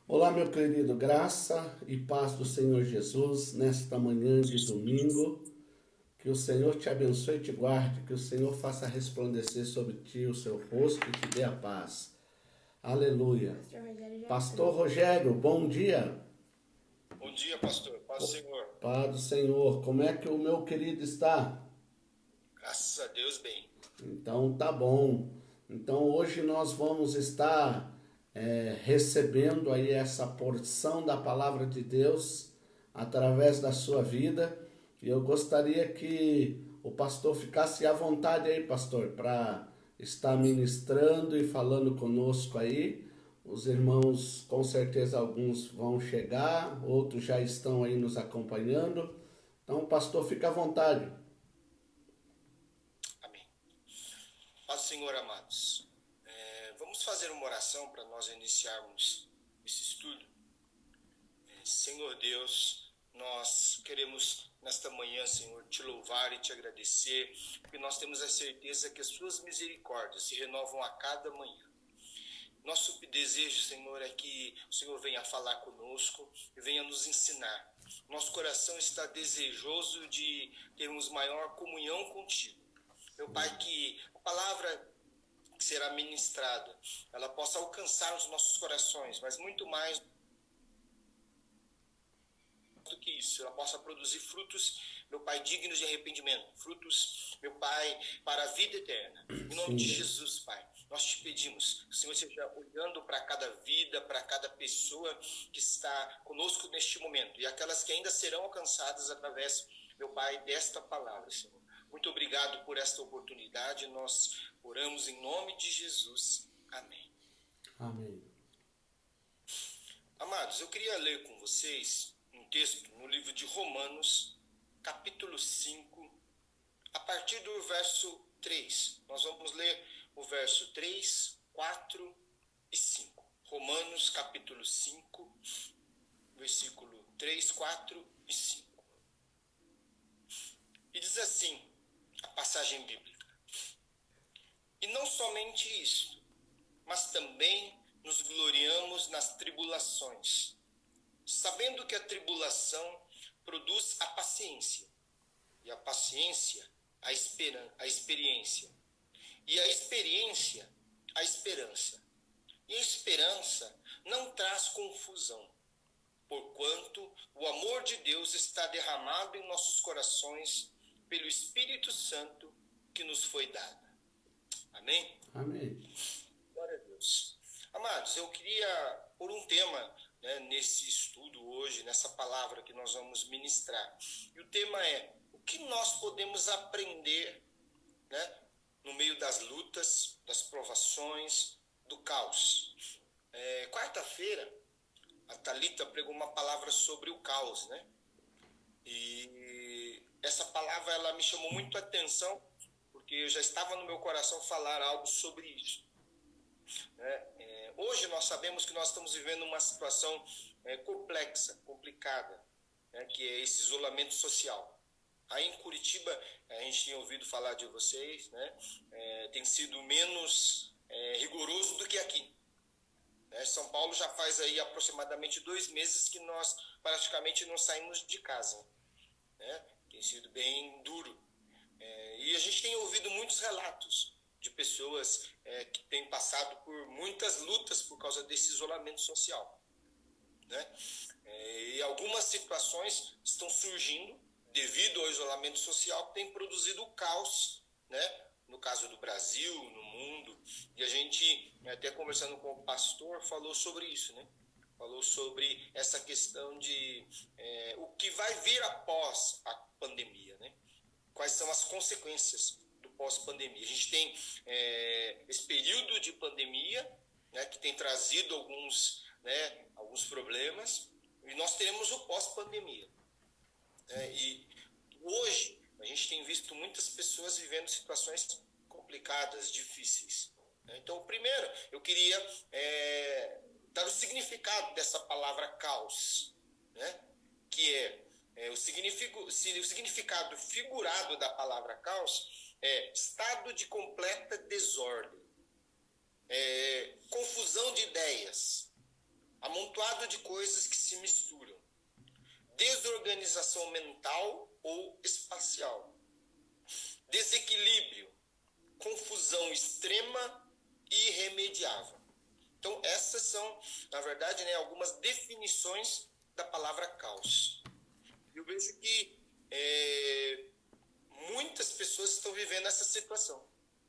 Olá, meu querido, graça e paz do Senhor Jesus nesta manhã de domingo. Que o Senhor te abençoe e te guarde, que o Senhor faça resplandecer sobre ti o seu rosto e te dê a paz. Aleluia. Pastor Rogério, bom dia. Bom dia, pastor. Paz do Senhor. Paz do Senhor, como é que o meu querido está? Graças a Deus, bem. Então tá bom. Então hoje nós vamos estar recebendo aí essa porção da palavra de Deus através da sua vida. E eu gostaria que o pastor ficasse à vontade aí, pastor, para estar ministrando e falando conosco aí. Os irmãos, com certeza, alguns vão chegar, outros já estão aí nos acompanhando. Então, pastor, fica à vontade. Amém. Paz do Senhor, amados. Vamos fazer uma oração para nós iniciarmos esse estudo. Senhor Deus, nós queremos nesta manhã, Senhor, te louvar e te agradecer, porque nós temos a certeza que as suas misericórdias se renovam a cada manhã. Nosso desejo, Senhor, é que o Senhor venha falar conosco e venha nos ensinar. Nosso coração está desejoso de termos maior comunhão contigo. Meu Pai, que a palavra que será ministrada, ela possa alcançar os nossos corações, mas muito mais do que isso, ela possa produzir frutos, meu Pai, dignos de arrependimento, frutos, meu Pai, para a vida eterna. Em nome Sim, de Deus. Jesus, Pai, nós te pedimos que o Senhor esteja olhando para cada vida, para cada pessoa que está conosco neste momento e aquelas que ainda serão alcançadas através, meu Pai, desta palavra, Senhor. Muito obrigado por esta oportunidade, nós oramos em nome de Jesus. Amém. Amém. Amados, eu queria ler com vocês um texto no livro de Romanos, capítulo 5, a partir do verso 3. Nós vamos ler o verso 3, 4 e 5. Romanos, capítulo 5, versículo 3, 4 e 5. E diz assim, a passagem bíblica: E não somente isto, mas também nos gloriamos nas tribulações, sabendo que a tribulação produz a paciência, e a paciência a experiência, e a experiência a esperança. E a esperança não traz confusão, porquanto o amor de Deus está derramado em nossos corações pelo Espírito Santo que nos foi dado. Amém? Amém. Glória a Deus. Amados, eu queria pôr um tema, né, nesse estudo hoje, nessa palavra que nós vamos ministrar. E o tema é: o que nós podemos aprender, né, no meio das lutas, das provações, do caos. Quarta-feira, a Thalita pregou uma palavra sobre o caos, né? E essa palavra ela me chamou muito a atenção, porque eu já estava no meu coração falar algo sobre isso. Hoje nós sabemos que nós estamos vivendo uma situação complexa, complicada, né, que é esse isolamento social. Aí em Curitiba, a gente tinha ouvido falar de vocês, né, tem sido menos rigoroso do que aqui. São Paulo já faz aí aproximadamente 2 meses que nós praticamente não saímos de casa. Né? Tem sido bem duro. E a gente tem ouvido muitos relatos de pessoas que têm passado por muitas lutas por causa desse isolamento social. Né? E algumas situações estão surgindo devido ao isolamento social que tem produzido o caos, né? No caso do Brasil, no mundo. E a gente, até conversando com o pastor, falou sobre isso, né? Falou sobre essa questão de o que vai vir após a pandemia, né? Quais são as consequências do pós-pandemia. A gente tem esse período de pandemia, né, que tem trazido alguns problemas, e nós teremos o pós-pandemia. E hoje a gente tem visto muitas pessoas vivendo situações complicadas, difíceis. Então, primeiro, eu queria dar o significado dessa palavra caos, né? Que o significado figurado da palavra caos é estado de completa desordem, confusão de ideias, amontoado de coisas que se misturam, desorganização mental ou espacial, desequilíbrio, confusão extrema e irremediável. Então, essas são, na verdade, né, algumas definições da palavra caos. Eu vejo que muitas pessoas estão vivendo essa situação,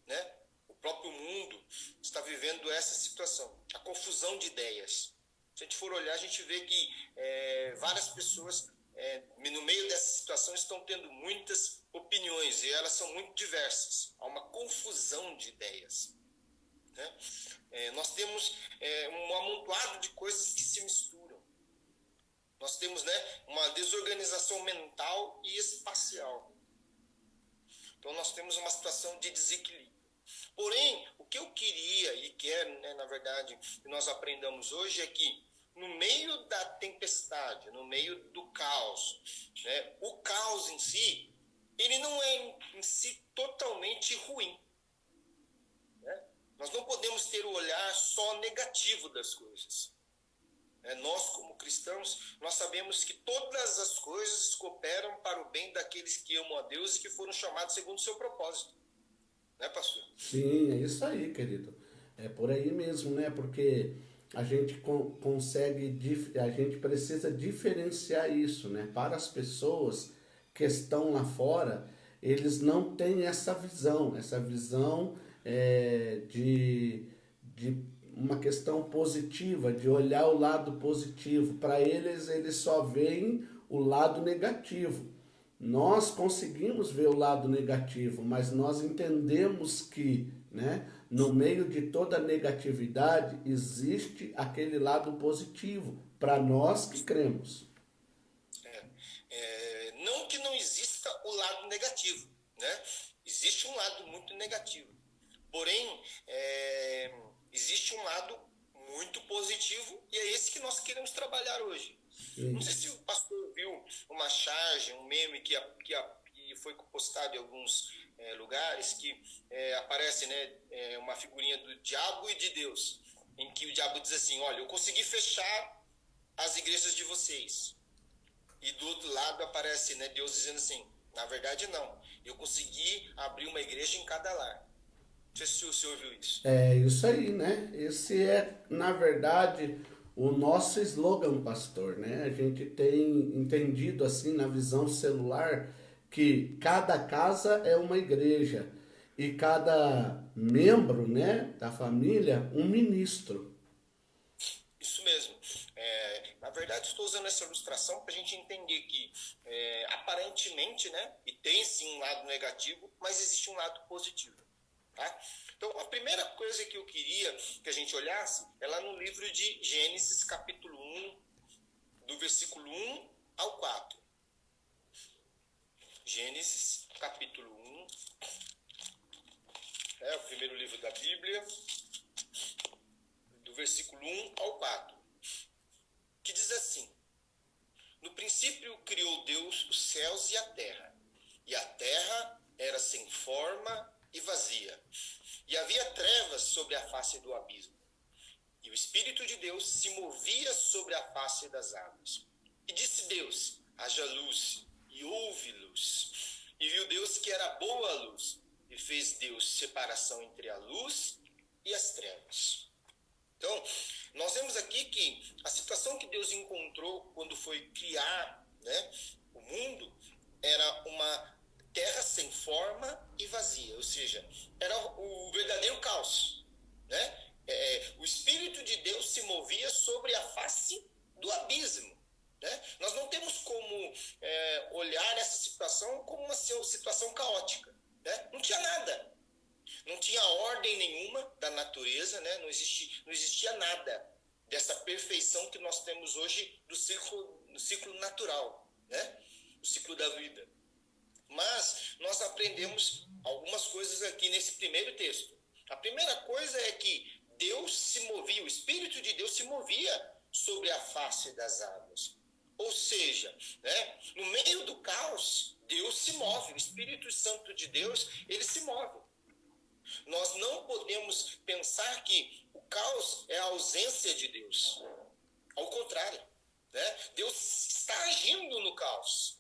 né? O próprio mundo está vivendo essa situação, a confusão de ideias. Se a gente for olhar, a gente vê que várias pessoas, no meio dessa situação, estão tendo muitas opiniões e elas são muito diversas. Há uma confusão de ideias, né? Nós temos um amontoado de coisas que se misturam. Nós temos, né, uma desorganização mental e espacial. Então, nós temos uma situação de desequilíbrio. Porém, o que eu queria e quero, né, na verdade, que nós aprendamos hoje é que, no meio da tempestade, no meio do caos, né, o caos em si, ele não é em si totalmente ruim. Né? Nós não podemos ter o olhar só negativo das coisas. Nós, como cristãos, nós sabemos que todas as coisas cooperam para o bem daqueles que amam a Deus e que foram chamados segundo o seu propósito. Né, pastor? Sim, é isso aí, querido. É por aí mesmo, né? Porque a gente a gente precisa diferenciar isso, né? Para as pessoas que estão lá fora, eles não têm essa visão de uma questão positiva, de olhar o lado positivo. Para eles só veem o lado negativo. Nós conseguimos ver o lado negativo, mas nós entendemos que, né, no meio de toda negatividade existe aquele lado positivo para nós que cremos. Não que não exista o lado negativo, né? Existe um lado muito negativo. Porém, existe um lado muito positivo e é esse que nós queremos trabalhar hoje. Sim. Não sei se o pastor viu uma charge, um meme que foi postado em alguns lugares, que aparece, né, uma figurinha do diabo e de Deus, em que o diabo diz assim: olha, eu consegui fechar as igrejas de vocês. E do outro lado aparece, né, Deus dizendo assim: na verdade não, eu consegui abrir uma igreja em cada lar. Não sei se o senhor viu isso. É isso aí, né? Esse é, na verdade, o nosso slogan, pastor, né? A gente tem entendido assim na visão celular que cada casa é uma igreja e cada membro, né, da família, um ministro. Isso mesmo. Na verdade, estou usando essa ilustração para a gente entender que, aparentemente, né, e tem sim um lado negativo, mas existe um lado positivo. Tá? Então, a primeira coisa que eu queria que a gente olhasse é lá no livro de Gênesis, capítulo 1, do versículo 1 ao 4. Gênesis, capítulo 1, o primeiro livro da Bíblia, do versículo 1 ao 4, que diz assim: no princípio criou Deus os céus e a terra era sem forma e vazia, e havia trevas sobre a face do abismo, e o Espírito de Deus se movia sobre a face das águas. E disse Deus: haja luz, e houve luz. E viu Deus que era boa a luz, e fez Deus separação entre a luz e as trevas. Então, nós vemos aqui que a situação que Deus encontrou quando foi criar, né, o mundo era uma terra sem forma e vazia, ou seja, era o verdadeiro caos, né? O Espírito de Deus se movia sobre a face do abismo, né? Nós não temos como olhar essa situação como uma situação caótica, né? Não tinha nada, não tinha ordem nenhuma da natureza, né? Não existia nada dessa perfeição que nós temos hoje do ciclo natural, né? O ciclo da vida. Mas nós aprendemos algumas coisas aqui nesse primeiro texto. A primeira coisa é que Deus se movia, o Espírito de Deus se movia sobre a face das águas. Ou seja, né, no meio do caos, Deus se move, o Espírito Santo de Deus, ele se move. Nós não podemos pensar que o caos é a ausência de Deus. Ao contrário, né? Deus está agindo no caos.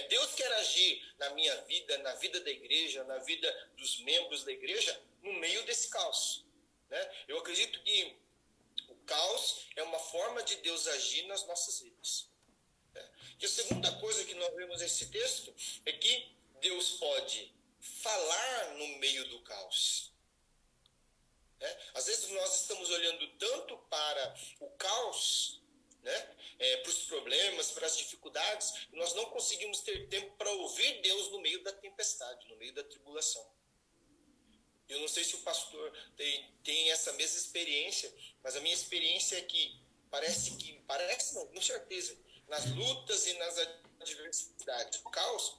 Deus quer agir na minha vida, na vida da igreja, na vida dos membros da igreja, no meio desse caos. Né? Eu acredito que o caos é uma forma de Deus agir nas nossas vidas. E a segunda coisa que nós vemos nesse texto é que Deus pode falar no meio do caos. Às vezes nós estamos olhando tanto para o caos, né? Para os problemas, para as dificuldades, e nós não conseguimos ter tempo para ouvir Deus no meio da tempestade, no meio da tribulação. Eu não sei se o pastor tem essa mesma experiência, mas a minha experiência é que parece não, com certeza, nas lutas e nas adversidades, o caos,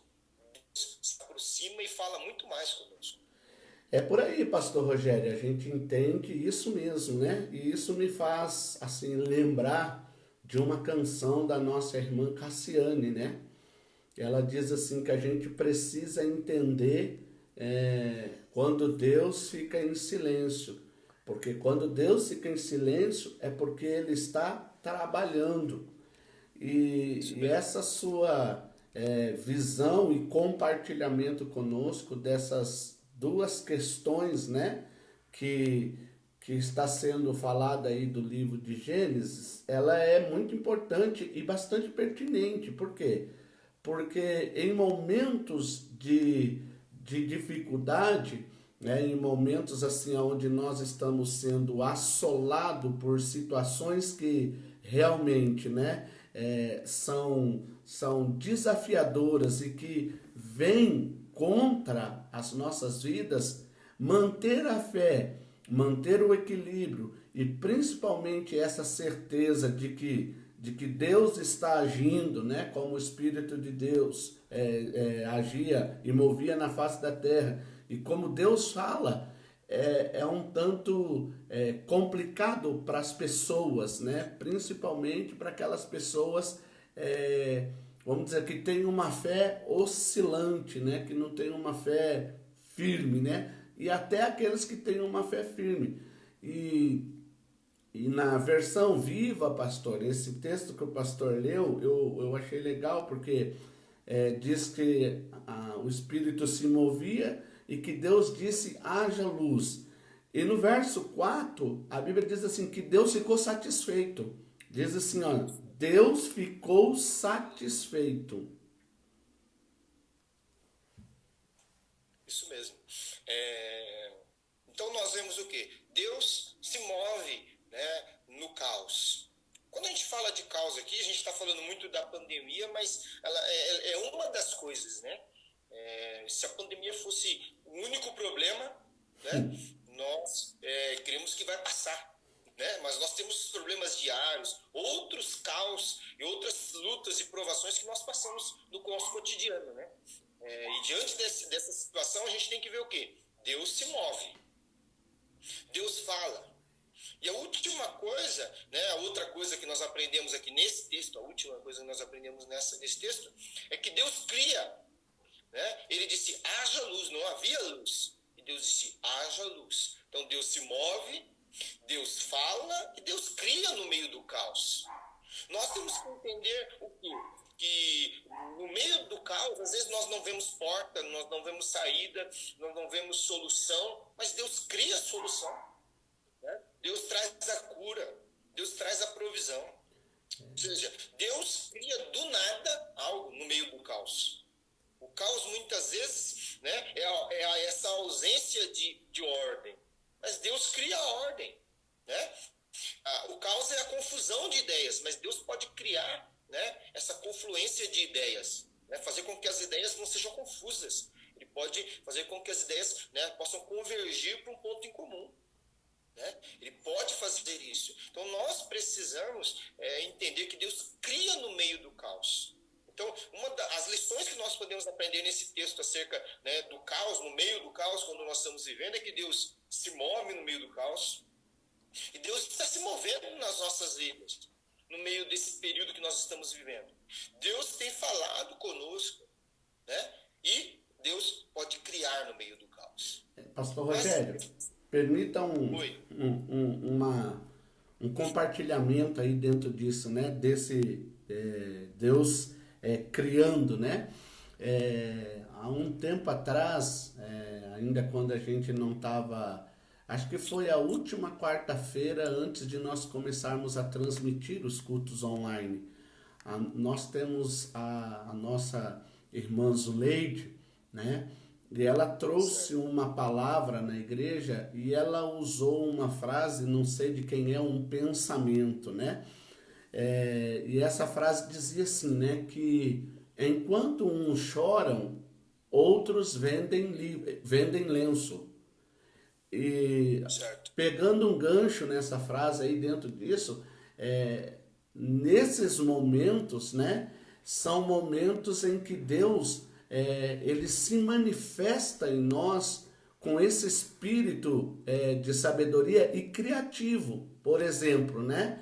Deus se aproxima e fala muito mais conosco. É por aí, pastor Rogério, a gente entende isso mesmo, né? E isso me faz, assim, lembrar de uma canção da nossa irmã Cassiane, né? Ela diz assim que a gente precisa entender quando Deus fica em silêncio. Porque quando Deus fica em silêncio é porque Ele está trabalhando. E essa sua visão e compartilhamento conosco dessas duas questões, né, que está sendo falada aí do livro de Gênesis, ela é muito importante e bastante pertinente. Por quê? Porque em momentos de dificuldade, né, em momentos assim onde nós estamos sendo assolados por situações que realmente, né, são desafiadoras e que vêm contra as nossas vidas, manter a fé, manter o equilíbrio e principalmente essa certeza de que Deus está agindo, né, como o Espírito de Deus agia e movia na face da terra, e como Deus fala, é um tanto complicado para as pessoas, né, principalmente para aquelas pessoas vamos dizer, que tem uma fé oscilante, né? Que não tem uma fé firme, né? E até aqueles que têm uma fé firme. E na versão viva, pastor, esse texto que o pastor leu, eu achei legal, porque diz que o Espírito se movia e que Deus disse, haja luz. E no verso 4, a Bíblia diz assim, que Deus ficou satisfeito. Diz assim, ó, Deus ficou satisfeito. Isso mesmo. Então nós vemos o quê? Deus se move, né, no caos. Quando a gente fala de caos aqui, a gente está falando muito da pandemia, mas ela é uma das coisas, né? Se a pandemia fosse o único problema, né, nós cremos que vai passar. Né? Mas nós temos problemas diários, outros caos e outras lutas e provações que nós passamos no nosso cotidiano. Né? E diante dessa situação, a gente tem que ver o quê? Deus se move. Deus fala. E a última coisa, né, a outra coisa que nós aprendemos aqui nesse texto, a última coisa que nós aprendemos nesse texto, é que Deus cria. Né? Ele disse, haja luz, não havia luz. E Deus disse, haja luz. Então Deus se move, Deus fala e Deus cria no meio do caos. Nós temos que entender o quê? Que no meio do caos, às vezes nós não vemos porta, nós não vemos saída, nós não vemos solução, mas Deus cria a solução. Né? Deus traz a cura, Deus traz a provisão. Ou seja, Deus cria do nada algo no meio do caos. O caos muitas vezes, né, é essa ausência de ordem. Mas Deus cria a ordem, né? O caos é a confusão de ideias, mas Deus pode criar, né, essa confluência de ideias, né, fazer com que as ideias não sejam confusas. Ele pode fazer com que as ideias, né, possam convergir para um ponto em comum. Né? Ele pode fazer isso. Então nós precisamos entender que Deus cria no meio do caos. Então, as lições que nós podemos aprender nesse texto acerca, né, do caos, no meio do caos, quando nós estamos vivendo, é que Deus se move no meio do caos. E Deus está se movendo nas nossas vidas, no meio desse período que nós estamos vivendo. Deus tem falado conosco, né? E Deus pode criar no meio do caos. Pastor Rogério, permita um compartilhamento aí dentro disso, né? Desse Deus criando, né? Há um tempo atrás, ainda quando a gente não estava, acho que foi a última quarta-feira antes de nós começarmos a transmitir os cultos online. Nós temos a nossa irmã Zuleide, né? E ela trouxe uma palavra na igreja e ela usou uma frase, não sei de quem é, um pensamento, né? E essa frase dizia assim, né? Que enquanto uns choram, outros vendem lenço. E Certo. pegando um gancho nessa frase aí dentro disso, nesses momentos, né? São momentos em que Deus ele se manifesta em nós com esse espírito de sabedoria e criativo. Por exemplo, né?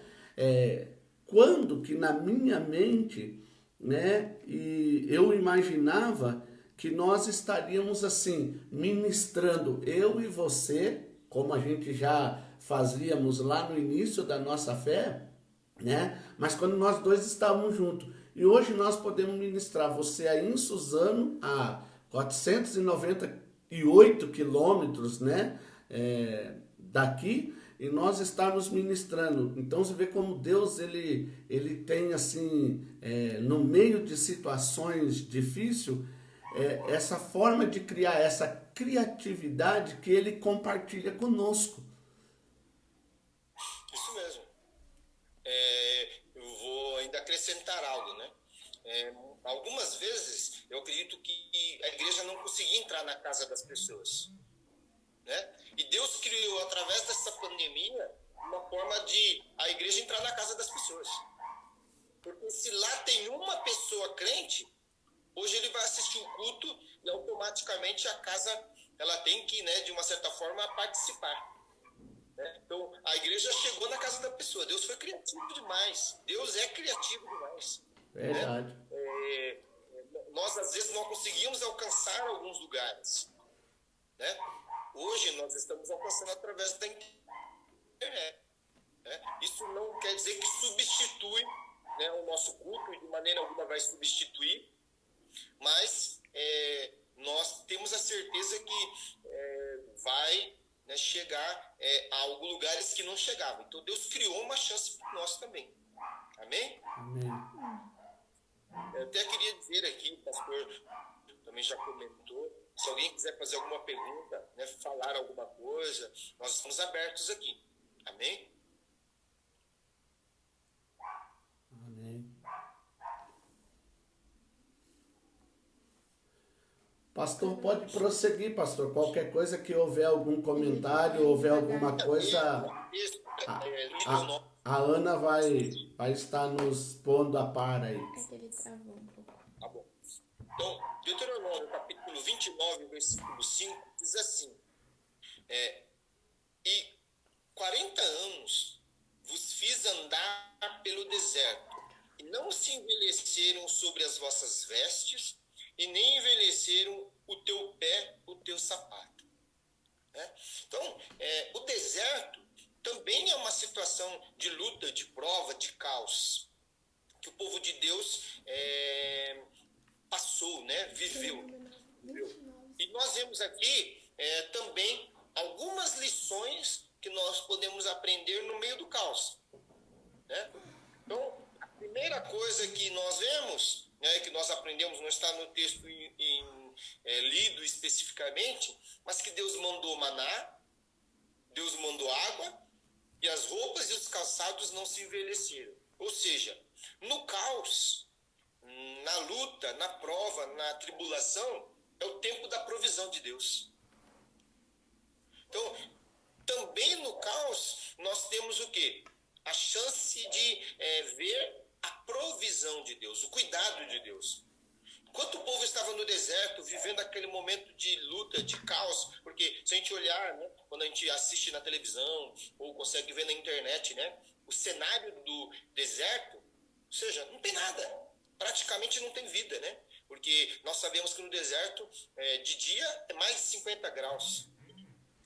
Quando que na minha mente, né? E eu imaginava que nós estaríamos assim, ministrando, eu e você, como a gente já fazíamos lá no início da nossa fé, né? Mas quando nós dois estávamos juntos. E hoje nós podemos ministrar você aí em Suzano, a 498 quilômetros, né? Daqui, e nós estarmos ministrando. Então você vê como Deus ele tem assim, no meio de situações difíceis, essa forma de criar essa criatividade que ele compartilha conosco. Isso mesmo. Eu vou ainda acrescentar algo, né? Algumas vezes eu acredito que a igreja não conseguia entrar na casa das pessoas, né? E Deus criou, através dessa pandemia, uma forma de a igreja entrar na casa das pessoas. Porque se lá tem uma pessoa crente, hoje ele vai assistir o culto e automaticamente a casa ela tem que, né, de uma certa forma, participar. Né? Então, a igreja chegou na casa da pessoa. Deus foi criativo demais. Deus é criativo demais. Verdade. Né? Nós, às vezes, não conseguimos alcançar alguns lugares. Né? Hoje, nós estamos alcançando através da internet. Né? Isso não quer dizer que substitui, né, o nosso culto, e de maneira alguma vai substituir, mas nós temos a certeza que vai, né, chegar a alguns lugares que não chegavam. Então, Deus criou uma chance para nós também. Amém? Amém. Eu até queria dizer aqui, o pastor também já comentou, se alguém quiser fazer alguma pergunta, né, falar alguma coisa, nós estamos abertos aqui. Amém? Amém. Pastor, pode prosseguir, pastor. Qualquer coisa que houver algum comentário, houver alguma coisa, a Ana vai estar nos pondo a par aí. Ele travou um pouco. Tá bom. Então, Deuteronômio, capítulo 29, versículo 5, diz assim: e 40 anos vos fiz andar pelo deserto, e não se envelheceram sobre as vossas vestes, e nem envelheceram o teu pé, o teu sapato. Né? Então, o deserto também é uma situação de luta, de prova, de caos, que o povo de Deus passou, né? Viveu. E nós vemos aqui também algumas lições que nós podemos aprender no meio do caos. Né? Então, a primeira coisa que nós vemos, né, que nós aprendemos, não está no texto lido especificamente, mas que Deus mandou maná, Deus mandou água, e as roupas e os calçados não se envelheceram. Ou seja, no caos, na luta, na prova, na tribulação, é o tempo da provisão de Deus. Então, também no caos, nós temos o quê? A chance de ver a provisão de Deus, o cuidado de Deus. Enquanto o povo estava no deserto, vivendo aquele momento de luta, de caos, porque se a gente olhar, né, quando a gente assiste na televisão ou consegue ver na internet, né, o cenário do deserto, ou seja, não tem nada, praticamente não tem vida, né? Porque nós sabemos que no deserto, de dia é mais de 50 graus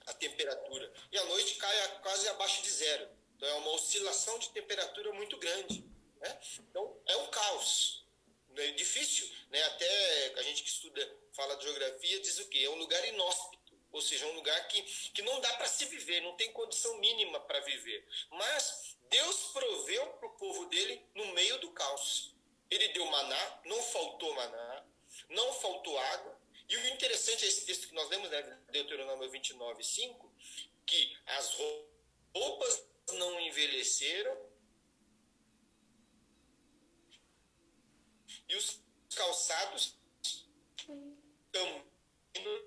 a temperatura, e à noite cai quase abaixo de zero. Então, é uma oscilação de temperatura muito grande, né? Então, é um caos. É difícil, né? Até a gente que estuda, fala de geografia, diz o quê? É um lugar inóspito, ou seja, é um lugar que não dá para se viver, não tem condição mínima para viver. Mas Deus proveu para o povo dele no meio do caos. Ele deu maná, não faltou maná, não faltou água. E o interessante é esse texto que nós lemos, né? Deuteronômio 29:5, que as roupas não envelheceram e os calçados também não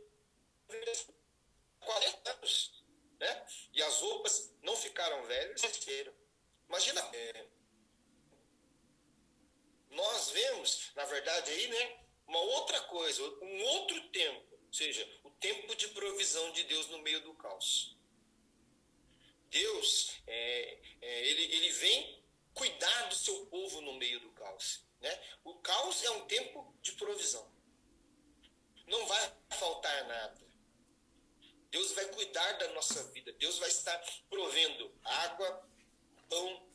envelheceram. 40 anos, né? E as roupas não ficaram velhas, imagina, nós vemos, na verdade, aí, né, uma outra coisa, um outro tempo, ou seja, o tempo de provisão de Deus no meio do caos. Deus, ele vem cuidar do seu povo no meio do caos, né? O caos é um tempo de provisão. Não vai faltar nada. Deus vai cuidar da nossa vida. Deus vai estar provendo água, pão,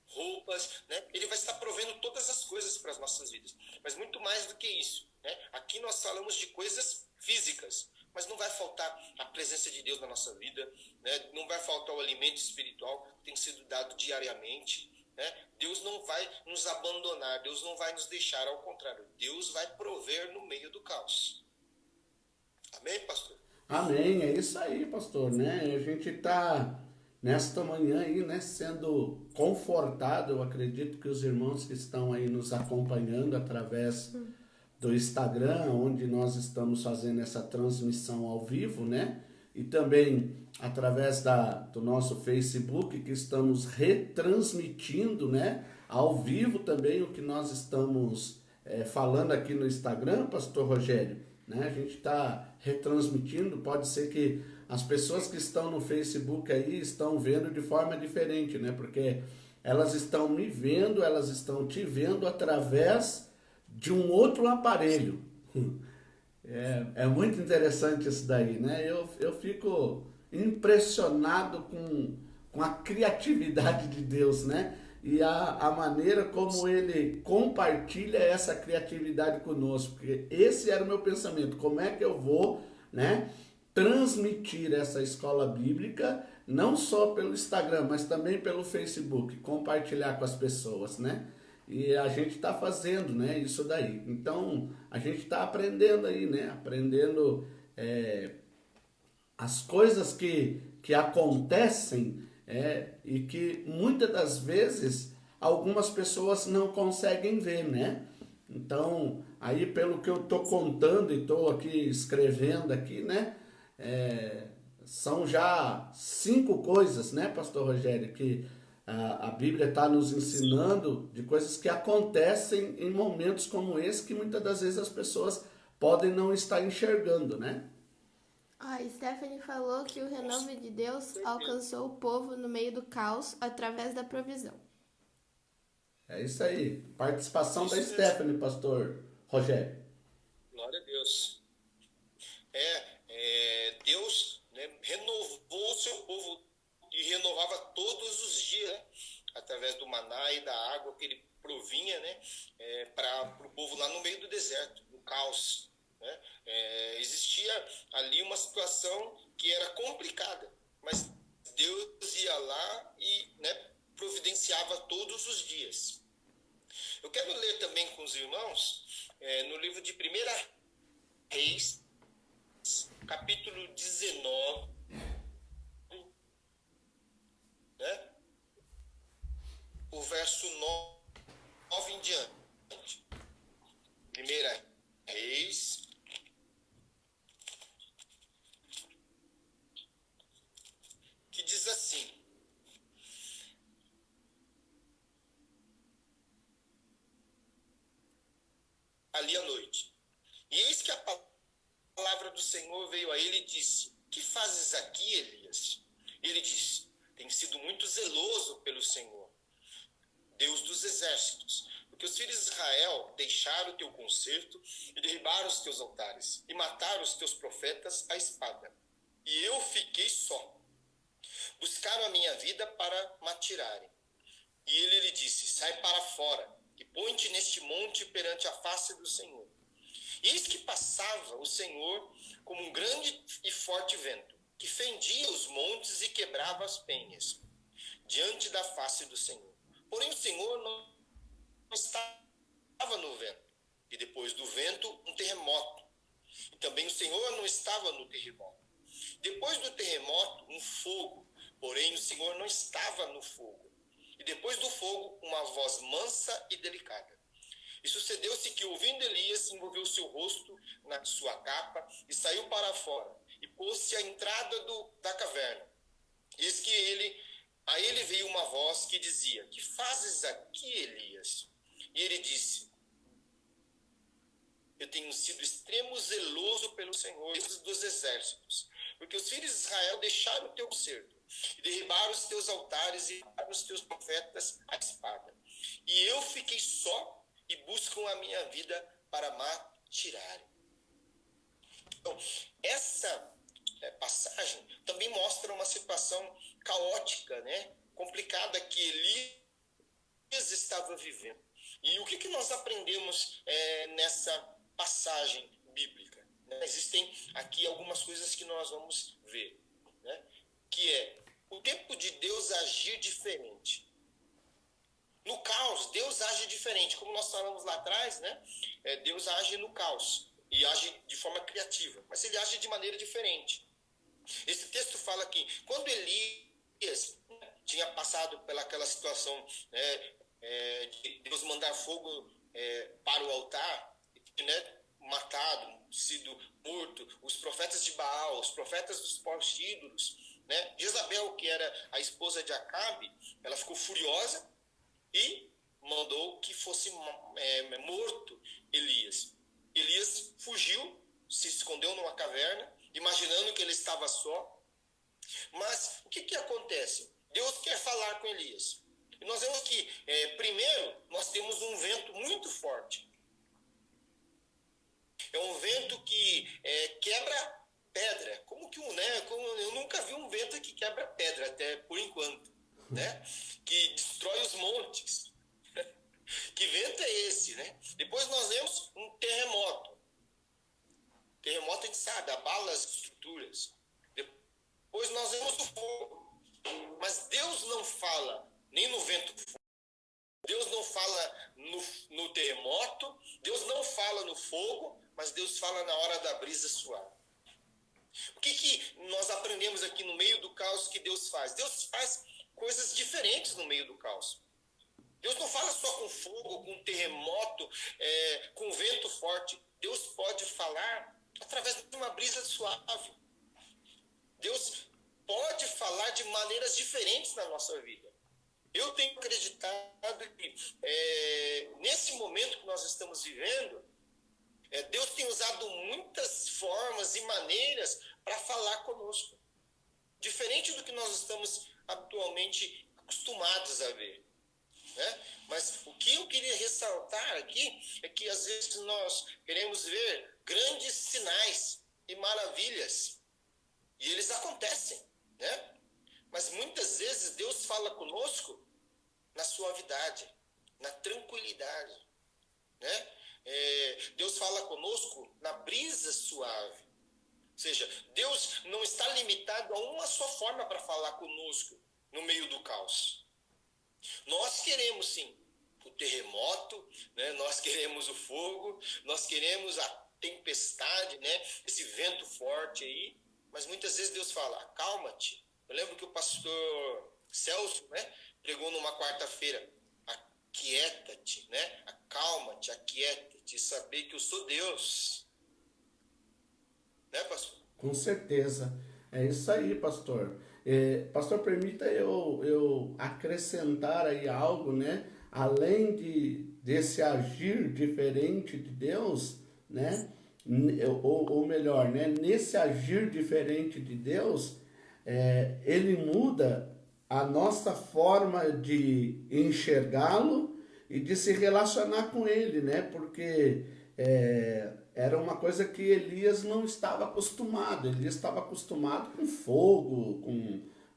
roupas, né? Ele vai estar provendo todas as coisas para as nossas vidas. Mas muito mais do que isso, né? Aqui nós falamos de coisas físicas, mas não vai faltar a presença de Deus na nossa vida, né? Não vai faltar o alimento espiritual que tem sido dado diariamente, né? Deus não vai nos abandonar, Deus não vai nos deixar, ao contrário, Deus vai prover no meio do caos. Amém, pastor? Amém, é isso aí, pastor, né? A gente está nesta manhã aí, né, sendo confortado. Eu acredito que os irmãos que estão aí nos acompanhando através do Instagram, onde nós estamos fazendo essa transmissão ao vivo, né? E também através do nosso Facebook, que estamos retransmitindo, né, ao vivo também o que nós estamos falando aqui no Instagram, pastor Rogério, né? A gente está retransmitindo, pode ser que as pessoas que estão no Facebook aí estão vendo de forma diferente, né? Porque elas estão me vendo, elas estão te vendo através de um outro aparelho. É muito interessante isso daí, né? Eu fico impressionado com a criatividade de Deus, né? E a maneira como ele compartilha essa criatividade conosco. Porque esse era o meu pensamento. Como é que eu vou, né, transmitir essa escola bíblica, não só pelo Instagram, mas também pelo Facebook, compartilhar com as pessoas, né? E a gente está fazendo, né, isso daí. Então, a gente está aprendendo aí, né? Aprendendo as coisas que acontecem e que muitas das vezes algumas pessoas não conseguem ver, né? Então, aí pelo que eu estou contando e estou aqui escrevendo aqui, né? São já 5 coisas, né, pastor Rogério, que a Bíblia está nos ensinando de coisas que acontecem em momentos como esse, que muitas das vezes as pessoas podem não estar enxergando, né? A Stephanie falou que o renovo de Deus alcançou o povo no meio do caos através da provisão. É isso aí. Participação da Stephanie, pastor Rogério. Glória a Deus. Deus, né, renovou o seu povo e renovava todos os dias, né, através do maná e da água que ele provinha, né, para o povo lá no meio do deserto, no caos. Né? Existia ali uma situação que era complicada, mas Deus ia lá e, né, providenciava todos os dias. Eu quero ler também com os irmãos no livro de 1 Reis, capítulo 19, né? O verso 9 em diante. 1 Reis, que diz assim: ali à noite. E eis que a palavra do Senhor veio a ele e disse: que fazes aqui, Elias? E ele disse: tenho sido muito zeloso pelo Senhor, Deus dos exércitos, porque os filhos de Israel deixaram o teu concerto e derribaram os teus altares, e mataram os teus profetas à espada. E eu fiquei só. buscaram a minha vida para me atirarem. E ele lhe disse: sai para fora e põe-te neste monte perante a face do Senhor. E eis que passava o Senhor como um grande e forte vento, que fendia os montes e quebrava as penhas, diante da face do Senhor. Porém o Senhor não estava no vento. E depois do vento, um terremoto. E também o Senhor não estava no terremoto. Depois do terremoto, um fogo. Porém o Senhor não estava no fogo. E depois do fogo, uma voz mansa e delicada. E sucedeu-se que, ouvindo Elias, envolveu seu rosto na sua capa e saiu para fora, e pôs-se à entrada da caverna. Eis que a ele veio uma voz que dizia: que fazes aqui, Elias? E ele disse: eu tenho sido extremo zeloso pelo Senhor, Deus dos exércitos, porque os filhos de Israel deixaram o teu concerto, e derribaram os teus altares e mataram os teus profetas à espada. E eu fiquei só, e buscam a minha vida para me tirarem. Então, essa passagem também mostra uma situação caótica, né? Complicada, que Elias estava vivendo. E o que nós aprendemos nessa passagem bíblica? Existem aqui algumas coisas que nós vamos ver, né? Que é o tempo de Deus agir diferente. No caos, Deus age diferente. Como nós falamos lá atrás, né? Deus age no caos e age de forma criativa, mas ele age de maneira diferente. Esse texto fala que quando Elias tinha passado pelaquela situação, né, de Deus mandar fogo para o altar, né, matado, sido morto, os profetas de Baal, os profetas dos povos ídolos, né? Jezabel, que era a esposa de Acabe, ela ficou furiosa e mandou que fosse morto Elias. Elias fugiu, se escondeu numa caverna, imaginando que ele estava só. Mas o que acontece? Deus quer falar com Elias. E nós vemos que, primeiro, nós temos um vento muito forte. É um vento que quebra pedra. Como eu nunca vi um vento que quebra pedra, até por enquanto, né? Que destrói os montes. Que vento é esse, né? Depois nós vemos um terremoto. Terremoto, a gente sabe, abala as estruturas. Depois nós vemos o fogo. Mas Deus não fala nem no vento forte. Deus não fala no terremoto. Deus não fala no fogo. Mas Deus fala na hora da brisa suave. O que nós aprendemos aqui no meio do caos que Deus faz? Deus faz coisas diferentes no meio do caos. Deus não fala só com fogo, com terremoto, com vento forte. Deus pode falar através de uma brisa suave. Deus pode falar de maneiras diferentes na nossa vida. Eu tenho acreditado que nesse momento que nós estamos vivendo, Deus tem usado muitas formas e maneiras para falar conosco. Diferente do que nós estamos habitualmente acostumados a ver, né? Mas o que eu queria ressaltar aqui é que às vezes nós queremos ver grandes sinais e maravilhas. E eles acontecem, né? Mas muitas vezes Deus fala conosco na suavidade, na tranquilidade, né? Deus fala conosco na brisa suave. Ou seja, Deus não está limitado a uma só forma para falar conosco no meio do caos. Nós queremos sim o terremoto, né? Nós queremos o fogo, nós queremos a tempestade, né? Esse vento forte aí, mas muitas vezes Deus fala: acalma-te. Eu lembro que o pastor Celso, né, pregou numa quarta-feira: aquieta-te, né? Acalma-te, aquieta-te, saber que eu sou Deus. Né, pastor? Com certeza. É isso aí, pastor. Pastor, permita eu acrescentar aí algo, né? Além desse agir diferente de Deus, né? Ou melhor, né? Nesse agir diferente de Deus, ele muda a nossa forma de enxergá-lo e de se relacionar com ele, né? Porque era uma coisa que Elias não estava acostumado. Ele estava acostumado com fogo,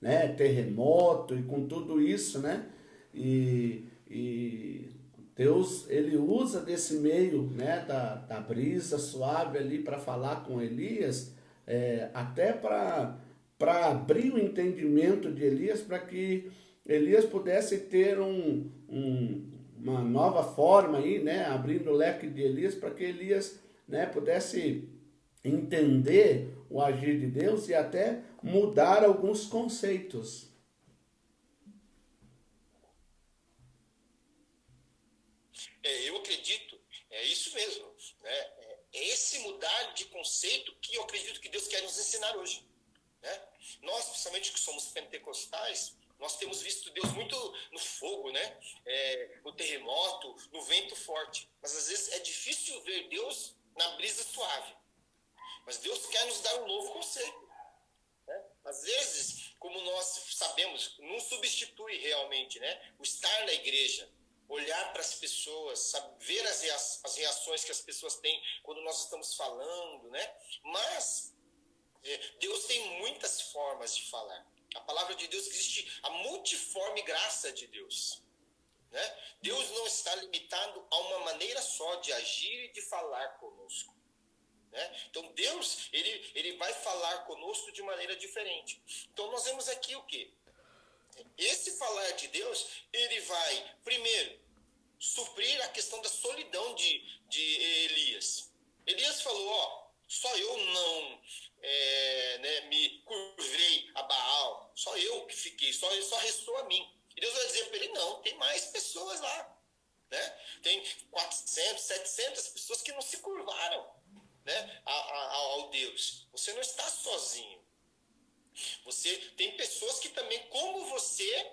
né, terremoto e com tudo isso, né? E Deus, ele usa desse meio, né, da brisa suave ali para falar com Elias, até para abrir o entendimento de Elias, para que Elias pudesse ter uma nova forma aí, né, abrindo o leque de Elias, para que Elias, né, pudesse entender o agir de Deus e até mudar alguns conceitos. Eu acredito, é isso mesmo, né? É esse mudar de conceito que eu acredito que Deus quer nos ensinar hoje, né? Nós, principalmente que somos pentecostais, nós temos visto Deus muito no fogo, né? No terremoto, no vento forte. Mas às vezes é difícil ver Deus na brisa suave. Mas Deus quer nos dar um novo conceito, né? Às vezes, como nós sabemos, não substitui realmente, né, o estar na igreja, olhar para as pessoas, sabe, ver as reações que as pessoas têm quando nós estamos falando, né? Mas Deus tem muitas formas de falar. A palavra de Deus, existe a multiforme graça de Deus, né? Deus não está limitado a uma maneira só de agir e de falar conosco, né? Então Deus, ele vai falar conosco de maneira diferente. Então nós vemos aqui o quê? Esse falar de Deus, ele vai, primeiro, suprir a questão da solidão de Elias. Elias falou, só eu não me curvei a Baal, só eu que fiquei, só restou a mim. E Deus vai dizer para ele, não, tem mais pessoas lá, né? Tem 400, 700 pessoas que não se curvaram, né, ao Deus. Você não está sozinho. Você tem pessoas que também, como você,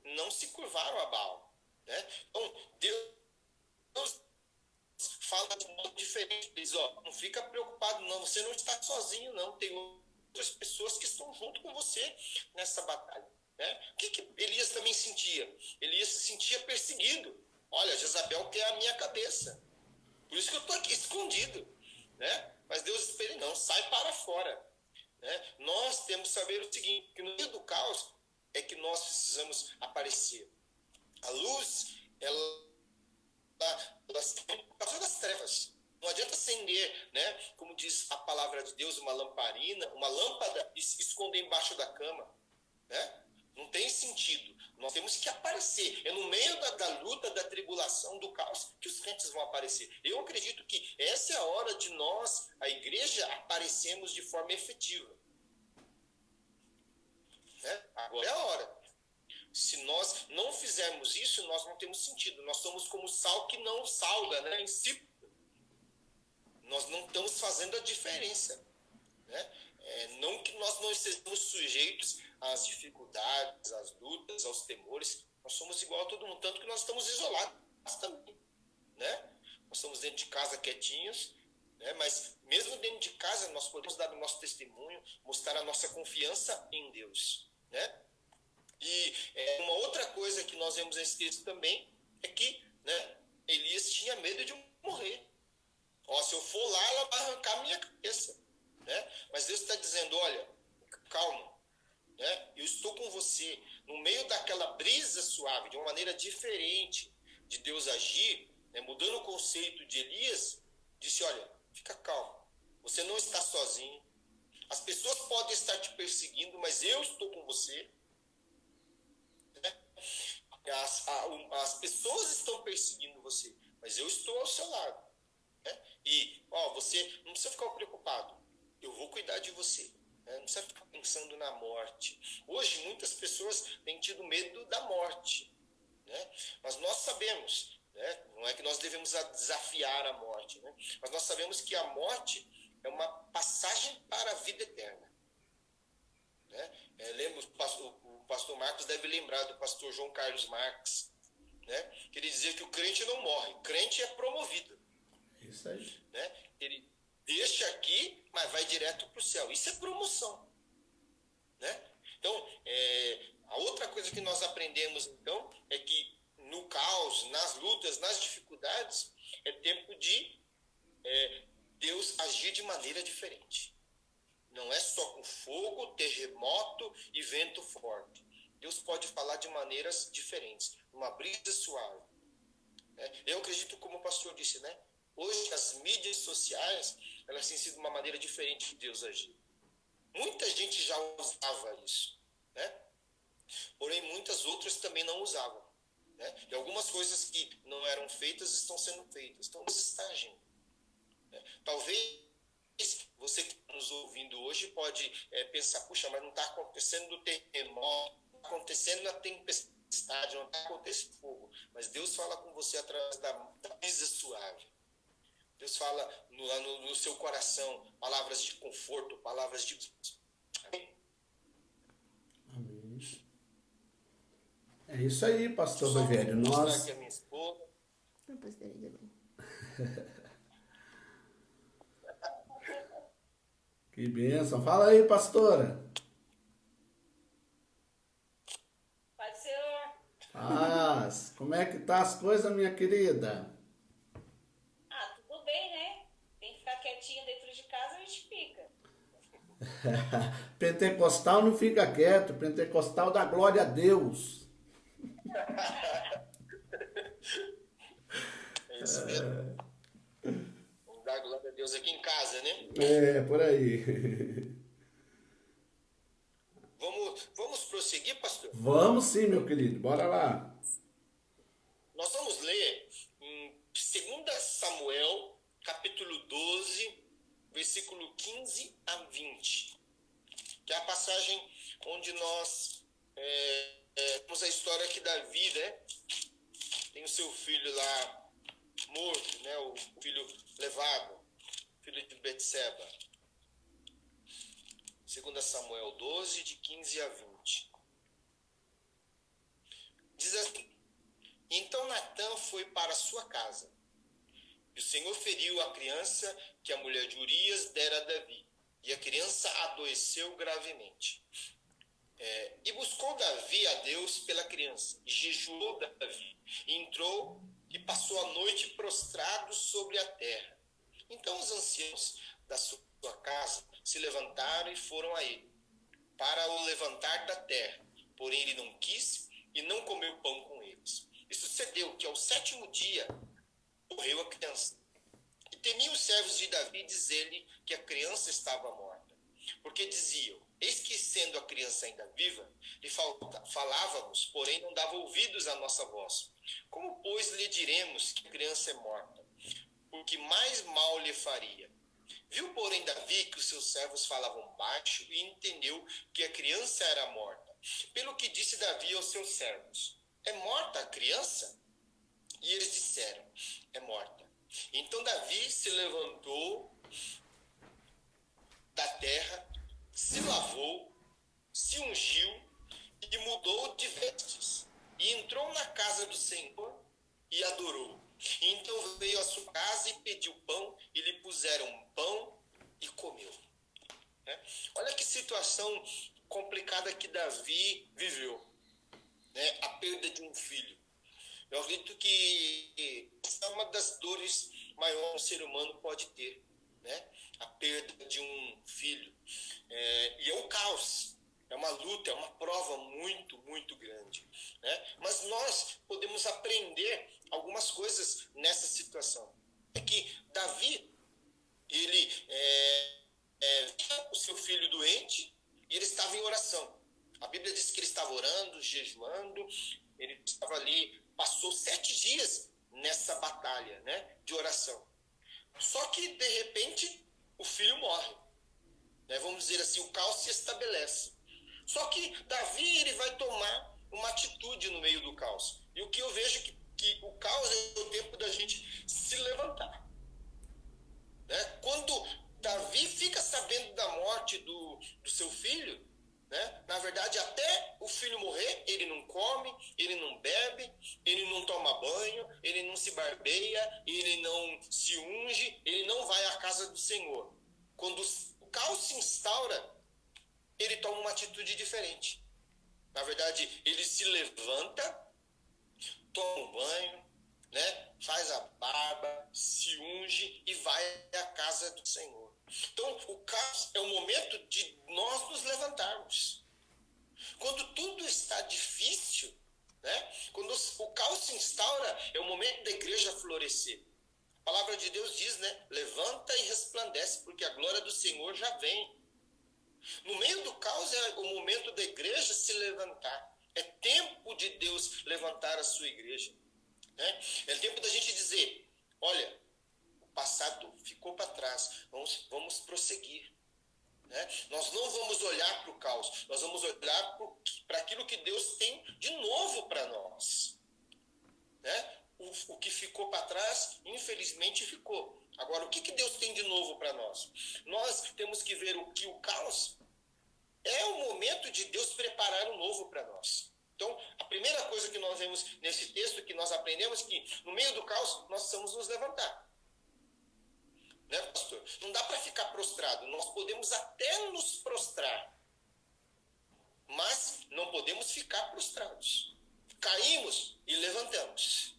não se curvaram a Baal, né? Então, Deus fala de modo diferente. Diz, não fica preocupado, não. Você não está sozinho, não. Tem outras pessoas que estão junto com você nessa batalha, né? O que Elias também sentia? Elias se sentia perseguido. Olha, Jezabel quer a minha cabeça. Por isso que eu estou aqui escondido, né? Mas Deus disse para ele, não, sai para fora. Né? Nós temos que saber o seguinte, que no meio do caos é que nós precisamos aparecer. A luz, ela por causa das trevas. Não adianta acender, né? Como diz a palavra de Deus, uma lamparina, uma lâmpada e se esconder embaixo da cama, né? Não tem sentido. Nós temos que aparecer. É no meio da luta, da tribulação, do caos, que os crentes vão aparecer. Eu acredito que essa é a hora de nós, a igreja, aparecermos de forma efetiva, né? Agora é a hora. Se nós não fizermos isso, nós não temos sentido. Nós somos como sal que não salga, né? Insípido. Nós não estamos fazendo a diferença, né? Não que nós não estejamos sujeitos às dificuldades, às lutas, aos temores. Nós somos igual a todo mundo, tanto que nós estamos isolados também, né? Nós estamos dentro de casa quietinhos, né? Mas mesmo dentro de casa nós podemos dar o nosso testemunho, mostrar a nossa confiança em Deus, né? E uma outra coisa que nós vemos nesse texto também é que, né, Elias tinha medo de morrer. Se eu for lá, ela vai arrancar a minha cabeça, né? Mas Deus está dizendo, olha, calma, né? Eu estou com você. No meio daquela brisa suave, de uma maneira diferente de Deus agir, né, mudando o conceito de Elias, disse, olha, fica calmo, você não está sozinho. As pessoas podem estar te perseguindo, mas eu estou com você. As pessoas estão perseguindo você, mas eu estou ao seu lado, né? E você não precisa ficar preocupado, eu vou cuidar de você, né? Não precisa ficar pensando na morte. Hoje muitas pessoas têm tido medo da morte, né? Mas nós sabemos, né? Não é que nós devemos desafiar a morte, né? Mas nós sabemos que a morte é uma passagem para a vida eterna, né? Lembro, o pastor Marcos deve lembrar do pastor João Carlos Marques, né? Que ele dizia que o crente não morre, o crente é promovido. Isso aí. Né? Ele deixa aqui, mas vai direto para o céu. Isso é promoção, né? Então, a outra coisa que nós aprendemos, então, é que no caos, nas lutas, nas dificuldades, é tempo de Deus agir de maneira diferente. Não é só com fogo, terremoto e vento forte. Deus pode falar de maneiras diferentes, uma brisa suave. Eu acredito, como o pastor disse, né? Hoje as mídias sociais, elas têm sido uma maneira diferente de Deus agir. Muita gente já usava isso, né? Porém, muitas outras também não usavam, né? E algumas coisas que não eram feitas estão sendo feitas. Então, Deus está agindo, né? Talvez você que está nos ouvindo hoje pode pensar, puxa, mas não está acontecendo no terremoto, não está acontecendo na tempestade, não está acontecendo fogo. Mas Deus fala com você através da brisa suave. Deus fala lá no seu coração palavras de conforto, palavras de... Amém? Amém. É isso aí, pastor Só Rogério. vou mostrar Nós... aqui a minha esposa. Eu postaria também. Que bênção. Fala aí, pastora. Pode ser. Paz. Como é que tá as coisas, minha querida? Ah, tudo bem, né? Tem que ficar quietinho dentro de casa, a gente fica. Pentecostal não fica quieto. Pentecostal dá glória a Deus. É isso mesmo. Vamos dar glória a Deus aqui em casa, né? É, por aí. Vamos prosseguir, pastor? Vamos sim, meu querido. Bora lá. Nós vamos ler em 2 Samuel, capítulo 12, versículo 15 a 20. Que é a passagem onde nós temos a história que Davi, né, tem o seu filho lá morto, né, o filho levado, filho de Betseba. 2 Samuel 12, de 15 a 20. Diz assim: Então Natã foi para sua casa, e o Senhor feriu a criança que a mulher de Urias dera a Davi, e a criança adoeceu gravemente. E buscou Davi a Deus pela criança, e jejuou Davi, e entrou e passou a noite prostrado sobre a terra. Então os anciãos da sua casa se levantaram e foram a ele, para o levantar da terra. Porém ele não quis e não comeu pão com eles. E sucedeu que ao 7º dia morreu a criança. E temiam os servos de Davi dizer-lhe que a criança estava morta. Porque diziam: eis que sendo a criança ainda viva, lhe falávamos, porém não dava ouvidos à nossa voz. Como, pois, lhe diremos que a criança é morta? Porque mais mal lhe faria. Viu, porém, Davi que os seus servos falavam baixo e entendeu que a criança era morta. Pelo que disse Davi aos seus servos: é morta a criança? E eles disseram: é morta. Então Davi se levantou da terra, se lavou, se ungiu e mudou de vestes. E entrou na casa do Senhor e adorou. Então veio à sua casa e pediu pão, e lhe puseram pão e comeu. Olha que situação complicada que Davi viveu, né? A perda de um filho. Eu acredito que essa é uma das dores maiores que um ser humano pode ter, né? A perda de um filho. E é um caos, é uma luta, é uma prova muito, muito grande, né? Mas nós podemos aprender algumas coisas nessa situação. É que Davi, ele via o seu filho doente e ele estava em oração. A Bíblia diz que ele estava orando, jejuando, ele estava ali, passou 7 dias nessa batalha, né, de oração. Só que, de repente, o filho morre. Né? Vamos dizer assim, o caos se estabelece. Só que Davi, ele vai tomar uma atitude no meio do caos. E o que eu vejo é que o caos é o tempo da gente se levantar. Né? Quando Davi fica sabendo da morte do seu filho, né? Na verdade, até o filho morrer, ele não come, ele não bebe, ele não toma banho, ele não se barbeia, ele não se unge, ele não vai à casa do Senhor. Quando o caos se instaura, ele toma uma atitude diferente. Na verdade, ele se levanta, toma um banho, né? Faz a barba, se unge e vai à casa do Senhor. Então, o caos é o momento momento de nós nos levantarmos. Quando tudo está difícil, né? Quando o caos se instaura, é o momento da igreja florescer. A palavra de Deus diz, né? Levanta e resplandece, porque a glória do Senhor já vem. No meio do caos é o momento da igreja se levantar. É tempo de Deus levantar a sua igreja. Né? É tempo da gente dizer, olha, o passado ficou para trás, vamos prosseguir. Né? Nós não vamos olhar para o caos, nós vamos olhar para aquilo que Deus tem de novo para nós. Né? O que ficou para trás, infelizmente ficou. Agora, o que Deus tem de novo para nós? Nós temos que ver que o caos é o momento de Deus preparar o novo para nós. Então, a primeira coisa que nós vemos nesse texto, que nós aprendemos, que no meio do caos, nós precisamos nos levantar. Né, pastor? Não dá para ficar prostrado. Nós podemos até nos prostrar, mas não podemos ficar prostrados. Caímos e levantamos.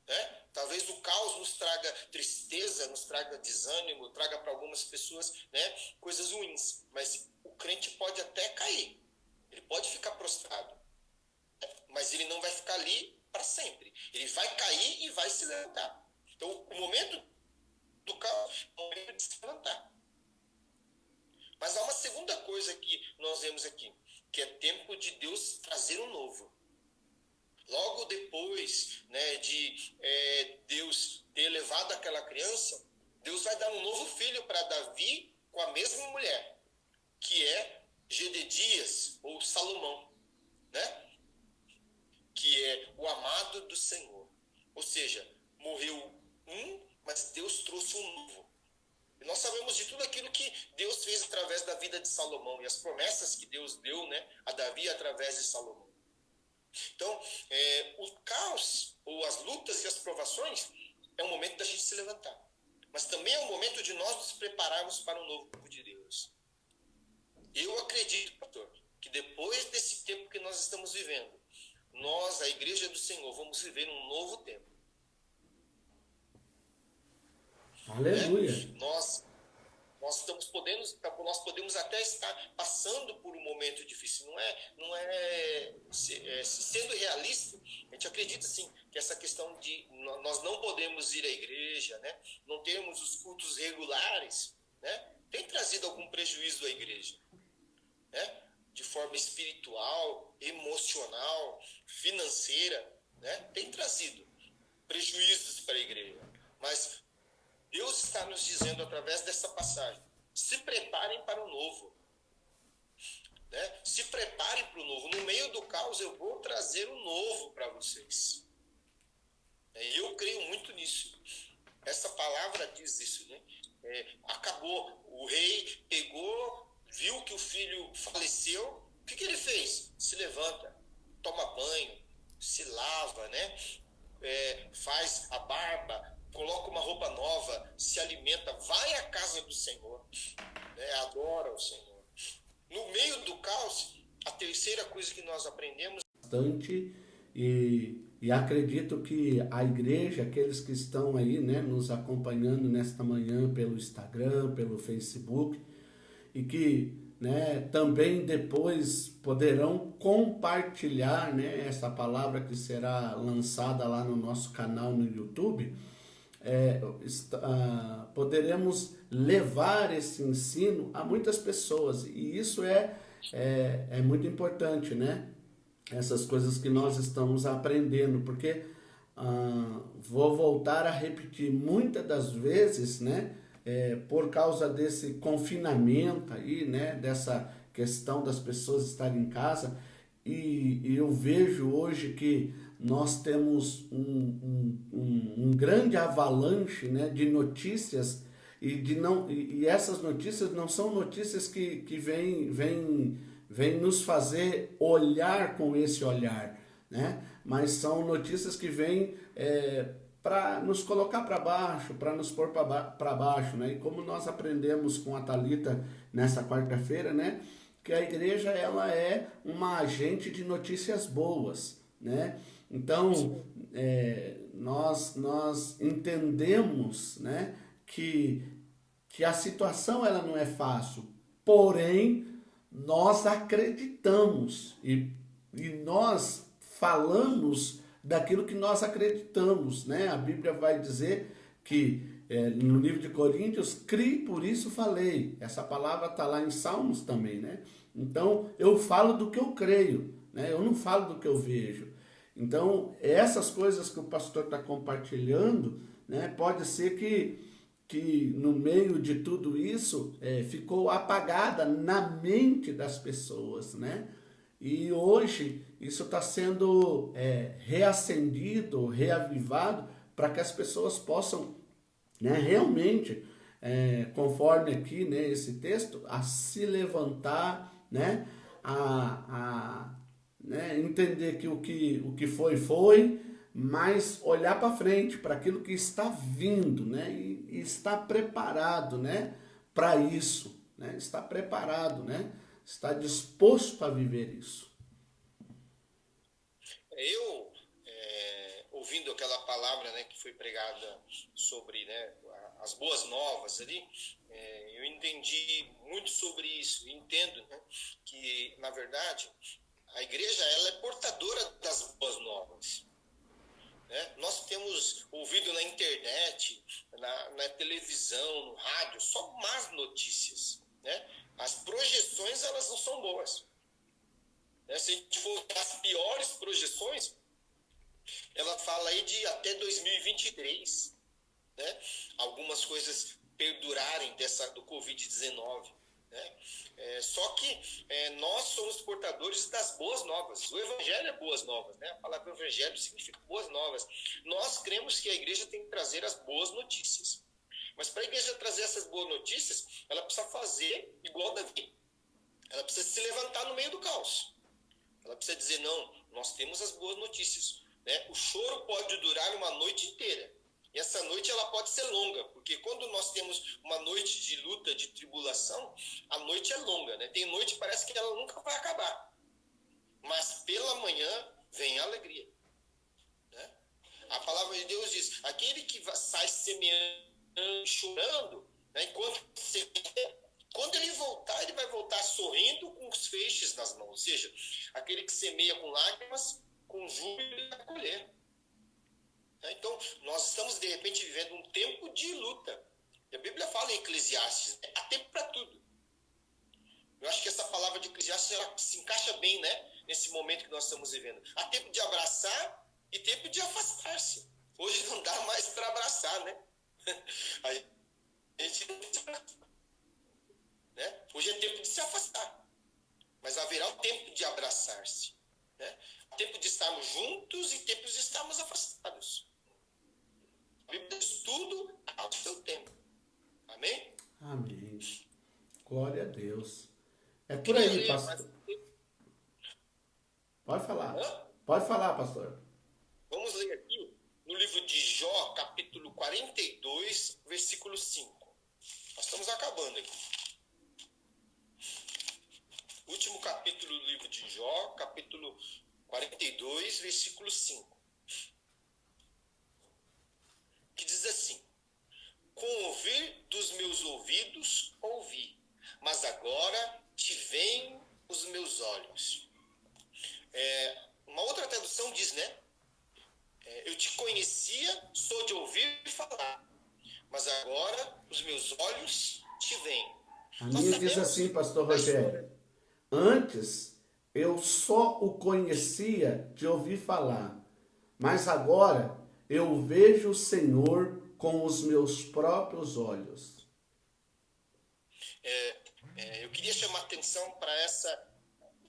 Né? Talvez o caos nos traga tristeza, nos traga desânimo, traga para algumas pessoas, né, coisas ruins. Mas o crente pode até cair. Ele pode ficar prostrado. Mas ele não vai ficar ali para sempre. Ele vai cair e vai se levantar. Então, o momento do caos é o momento de se levantar. Mas há uma segunda coisa que nós vemos aqui, que é tempo de Deus trazer um novo. Logo depois, né, de Deus ter levado aquela criança, Deus vai dar um novo filho para Davi com a mesma mulher, que é Gededias ou Salomão, né? Que é o amado do Senhor. Ou seja, morreu um, mas Deus trouxe um novo. E nós sabemos de tudo aquilo que Deus fez através da vida de Salomão e as promessas que Deus deu, né, a Davi através de Salomão. Então, o caos, ou as lutas e as provações, é o momento da gente se levantar. Mas também é o momento de nós nos prepararmos para o novo de Deus. Eu acredito, pastor, que depois desse tempo que nós estamos vivendo, nós, a Igreja do Senhor, vamos viver um novo tempo. Aleluia. Nós podemos até estar passando por um momento difícil. Sendo realista, a gente acredita sim que essa questão de nós não podemos ir à igreja, né? Não temos os cultos regulares, né? Tem trazido algum prejuízo à igreja, né? De forma espiritual, emocional, financeira, né? Tem trazido prejuízos para a igreja. Mas Deus está nos dizendo através dessa passagem, se preparem para o novo. Né? Se preparem para o novo. No meio do caos eu vou trazer um novo para vocês. E eu creio muito nisso. Essa palavra diz isso. Né? Acabou. O rei pegou, viu que o filho faleceu. O que ele fez? Se levanta, toma banho, se lava, né? Faz a barba, coloca uma roupa nova, se alimenta, vai à casa do Senhor, né? Adora o Senhor. No meio do caos, a terceira coisa que nós aprendemos bastante e acredito que a igreja, aqueles que estão aí, né, nos acompanhando nesta manhã pelo Instagram, pelo Facebook, e que, né, também depois poderão compartilhar, né, essa palavra que será lançada lá no nosso canal no YouTube, poderemos levar esse ensino a muitas pessoas, e isso é muito importante, né? Essas coisas que nós estamos aprendendo, porque vou voltar a repetir, muitas das vezes, né, por causa desse confinamento aí, né, dessa questão das pessoas estarem em casa, e eu vejo hoje que nós temos um grande avalanche, né, de notícias, e essas notícias não são notícias que vêm nos fazer olhar com esse olhar, né, mas são notícias que vêm para nos colocar para baixo, para nos pôr para baixo, né, e como nós aprendemos com a Thalita nessa quarta-feira, né, que a igreja ela é uma agente de notícias boas, né? Então, nós entendemos, né, que a situação ela não é fácil, porém nós acreditamos e nós falamos daquilo que nós acreditamos, né? A Bíblia vai dizer que no livro de Coríntios, criei, por isso falei. Essa palavra está lá em Salmos também, né? Então, eu falo do que eu creio, né? Eu não falo do que eu vejo. Então, essas coisas que o pastor está compartilhando, né? Pode ser que no meio de tudo isso, ficou apagada na mente das pessoas, né? E hoje, isso está sendo reacendido, reavivado, para que as pessoas possam, né, realmente, conforme aqui, né, esse texto, a se levantar, né, né, entender que o que foi, mas olhar para frente, para aquilo que está vindo, né, e estar preparado, né, para isso, né, está preparado, né, está disposto a viver isso. Eu, ouvindo aquela palavra, né, que foi pregada sobre, né, as boas novas ali, eu entendi muito sobre isso. Entendo, né, que, na verdade, a igreja ela é portadora das boas novas. Né? Nós temos ouvido na internet, na televisão, no rádio, só más notícias. Né? As projeções elas não são boas. Né? Se a gente for as piores projeções, ela fala aí de até 2023, né? Algumas coisas perdurarem do Covid-19. Né? Só que nós somos portadores das boas novas. O evangelho é boas novas. Né? A palavra evangelho significa boas novas. Nós cremos que a igreja tem que trazer as boas notícias. Mas para a igreja trazer essas boas notícias, ela precisa fazer igual Davi. Ela precisa se levantar no meio do caos. Ela precisa dizer, não, nós temos as boas notícias. Né? O choro pode durar uma noite inteira. E essa noite ela pode ser longa, porque quando nós temos uma noite de luta, de tribulação, a noite é longa. Né? Tem noite que parece que ela nunca vai acabar. Mas pela manhã vem a alegria. Né? A palavra de Deus diz, aquele que sai semeando, chorando, né? Enquanto semeia, quando ele voltar, ele vai voltar sorrindo com os feixes nas mãos. Ou seja, aquele que semeia com lágrimas, com júbilo ele vai colher. Então, nós estamos, de repente, vivendo um tempo de luta. E a Bíblia fala em Eclesiastes, há tempo para tudo. Eu acho que essa palavra de Eclesiastes ela se encaixa bem, né, nesse momento que nós estamos vivendo. Há tempo de abraçar e tempo de afastar-se. Hoje não dá mais para abraçar, né? A gente não se abraça. Né? Hoje é tempo de se afastar. Mas haverá o tempo de abraçar-se. Né? Tempo de estarmos juntos e tempo de estarmos afastados. A Bíblia diz tudo ao seu tempo. Amém? Amém. Glória a Deus. É por aí, pastor. Pode falar. Pode falar, pastor. Vamos ler aqui no livro de Jó, capítulo 42, versículo 5. Nós estamos acabando aqui. Último capítulo do livro de Jó, capítulo 42, versículo 5. Que diz assim: com o ouvir dos meus ouvidos ouvi, mas agora te veem os meus olhos. Uma outra tradução diz, né? Eu te conhecia, sou de ouvir falar, mas agora os meus olhos te veem. A minha diz assim, pastor Rogério: antes eu só o conhecia de ouvir falar, mas agora eu vejo o Senhor com os meus próprios olhos. Eu queria chamar atenção para essa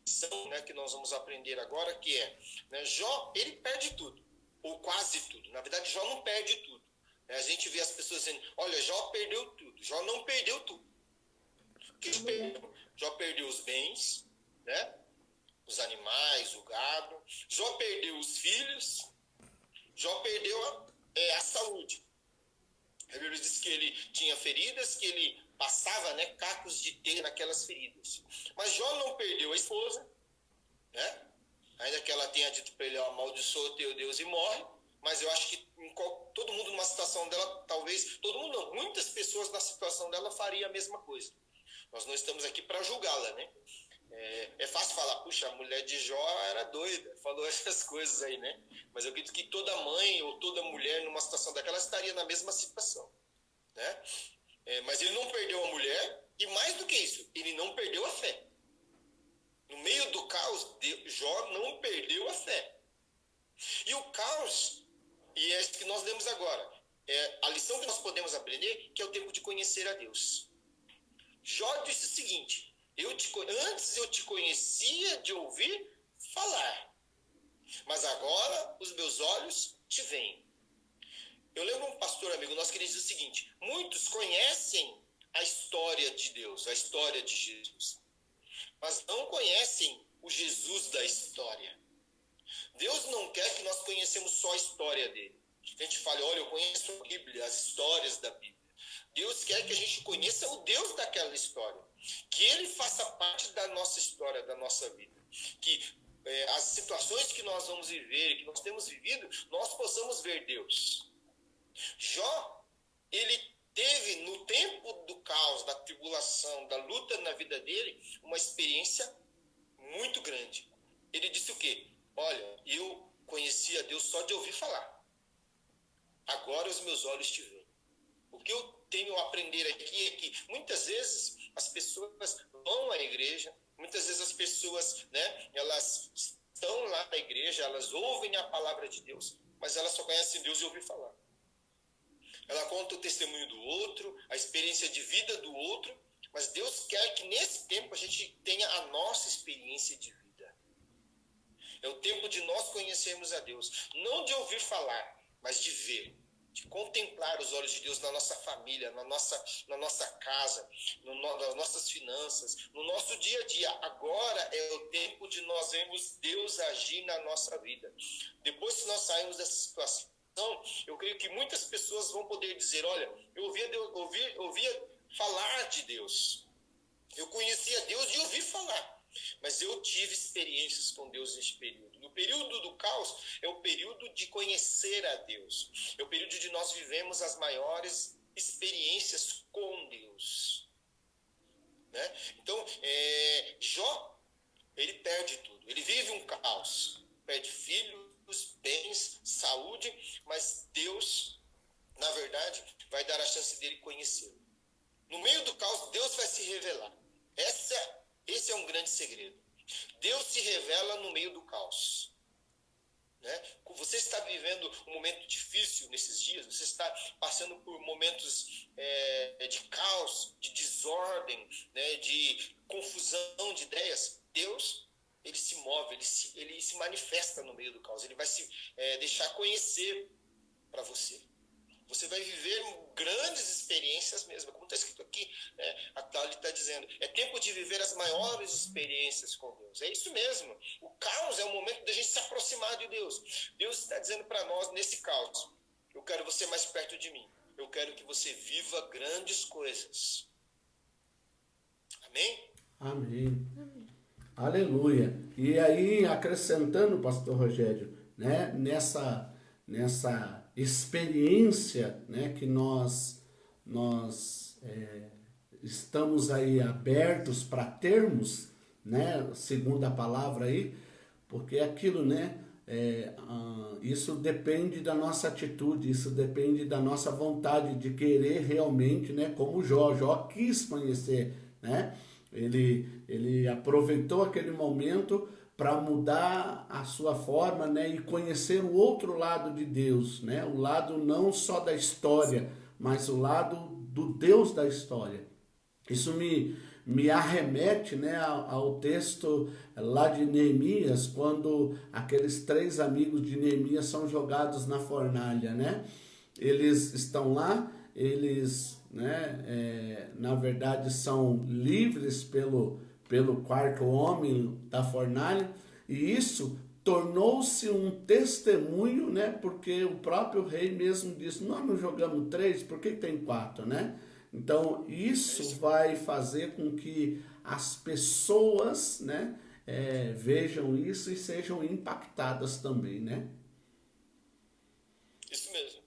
lição, né, que nós vamos aprender agora, que é, né, Jó, ele perde tudo, ou quase tudo. Na verdade, Jó não perde tudo. A gente vê as pessoas dizendo, olha, Jó perdeu tudo. Jó não perdeu tudo. O que ele perdeu? Jó perdeu os bens, né? Os animais, o gado. Jó perdeu os filhos. Jó perdeu a saúde. A Bíblia diz que ele tinha feridas, que ele passava, né, cacos de teia naquelas feridas. Mas Jó não perdeu a esposa, né? Ainda que ela tenha dito para ele, amaldiçoa teu Deus e morre. Mas eu acho que todo mundo numa situação dela, talvez, todo mundo não, muitas pessoas na situação dela faria a mesma coisa. Nós não estamos aqui para julgá-la, né? É fácil falar, puxa, a mulher de Jó era doida, falou essas coisas aí, né? Mas eu acredito que toda mãe ou toda mulher numa situação daquela estaria na mesma situação, né? Mas ele não perdeu a mulher e mais do que isso, ele não perdeu a fé. No meio do caos, Jó não perdeu a fé. E o caos, e é isso que nós lemos agora, a lição que nós podemos aprender, que é o tempo de conhecer a Deus. Jó disse o seguinte: antes eu te conhecia de ouvir falar, mas agora os meus olhos te veem. Eu lembro um pastor amigo nosso que ele diz o seguinte: muitos conhecem a história de Deus, a história de Jesus, mas não conhecem o Jesus da história. Deus não quer que nós conhecemos só a história dele. A gente fala, olha, eu conheço a Bíblia, as histórias da Bíblia. Deus quer que a gente conheça o Deus daquela história, que ele faça parte da nossa história, da nossa vida, que as situações que nós vamos viver, que nós temos vivido, nós possamos ver Deus. Jó, ele teve no tempo do caos, da tribulação, da luta na vida dele, uma experiência muito grande. Ele disse o quê? Olha, eu conhecia Deus só de ouvir falar. Agora os meus olhos te veem. O que eu tenho a aprender aqui é que muitas vezes as pessoas vão à igreja, muitas vezes as pessoas, né, elas estão lá na igreja, elas ouvem a palavra de Deus, mas elas só conhecem Deus de ouvir falar. Ela conta o testemunho do outro, a experiência de vida do outro, mas Deus quer que nesse tempo a gente tenha a nossa experiência de vida. É o tempo de nós conhecermos a Deus, não de ouvir falar, mas de ver, de contemplar os olhos de Deus na nossa família, na nossa casa, nas nossas finanças, no nosso dia a dia. Agora é o tempo de nós vermos Deus agir na nossa vida. Depois que nós saímos dessa situação, eu creio que muitas pessoas vão poder dizer, olha, eu ouvia falar de Deus, eu conhecia Deus de ouvir falar, mas eu tive experiências com Deus neste período. No período do caos, é o período de conhecer a Deus. É o período de nós vivemos as maiores experiências com Deus. Né? Então, Jó, ele perde tudo. Ele vive um caos. Perde filhos, bens, saúde, mas Deus, na verdade, vai dar a chance dele conhecê-lo. No meio do caos, Deus vai se revelar. Esse é um grande segredo. Deus se revela no meio do caos. Né? Você está vivendo um momento difícil nesses dias, você está passando por momentos de caos, de desordem, né? De confusão de ideias. Deus, ele se move, ele se manifesta no meio do caos, ele vai se deixar conhecer para você. Você vai viver grandes experiências mesmo. Como está escrito aqui, né? A Thalia está dizendo, é tempo de viver as maiores experiências com Deus. É isso mesmo. O caos é o momento da gente se aproximar de Deus. Deus está dizendo para nós, nesse caos, eu quero você mais perto de mim. Eu quero que você viva grandes coisas. Amém? Amém. Aleluia. E aí, acrescentando, pastor Rogério, né, nessa experiência, né, que nós estamos aí abertos para termos, né, segundo a palavra aí, porque é aquilo, né, isso depende da nossa atitude, isso depende da nossa vontade de querer realmente, né, como Jó quis conhecer, né, ele aproveitou aquele momento para mudar a sua forma, né, e conhecer o outro lado de Deus, né, o lado não só da história, mas o lado do Deus da história. Isso me arremete, né, ao texto lá de Neemias, quando aqueles 3 amigos de Neemias são jogados na fornalha, né? Eles estão lá, eles, né, na verdade são livres pelo 4º homem da fornalha, e isso tornou-se um testemunho, né? Porque o próprio rei mesmo disse, nós não jogamos 3, por que tem 4, né? Então, isso vai fazer com que as pessoas, né, vejam isso e sejam impactadas também, né? Isso mesmo.